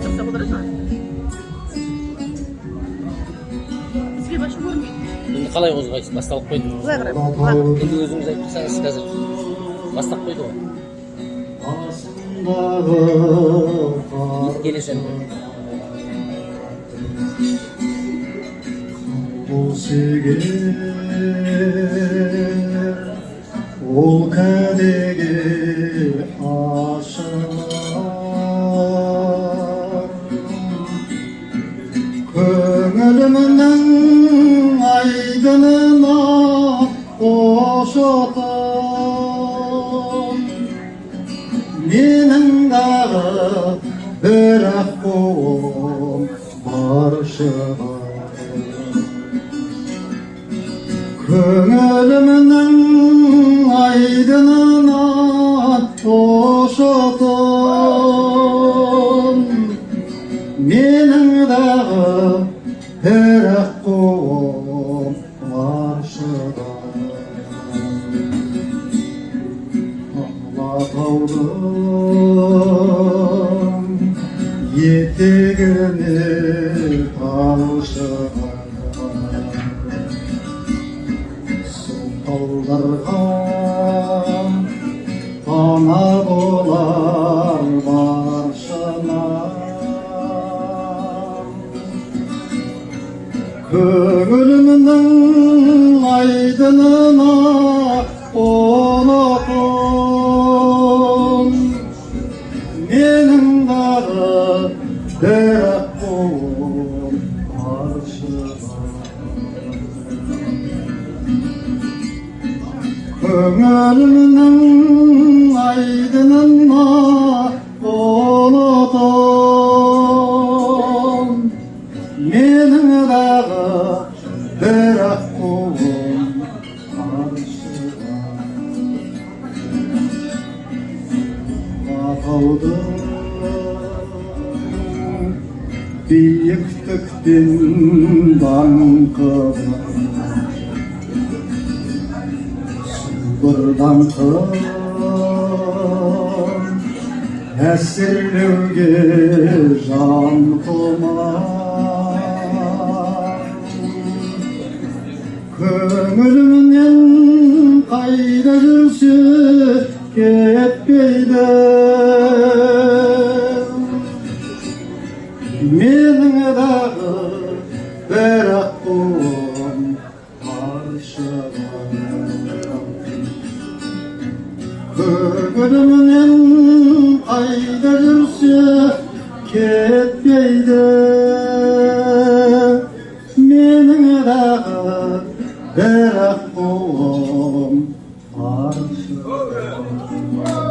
шықса болады ма? Бізге башы көрмейді. Енді қалай қозғайсыз? Басталып қойды. Былай қараймын. Енді өзіңіз айтып тұрсаңыз қазір бастап қойды ғой. Келесі ән. Осыге ол кәдеге ашылар көңілімнің айдынына қошатым менің дағы бір ақ қолым бар шығар көңілімнің айдынына тошытым менің дағы бір ақ қолым бар шығар алатаудың етегіне тал шығар Талдарға пана болар баршына көңілімнің айдынына қонатын менің дағы бір ақ қолым бар шығар көңілімнің айдынына қонатын менің дағы бір ақ қолым бар шығар атаудың биіктіктен даңқы даңқын әсерлеуге жан құмар көңілімнен қайда жүрсе кетпейді менің дағы бір ақ қолым бар шығар көңілімнен қайда жүрсе кетпейді менің дағы бір ақ қолым бар шығар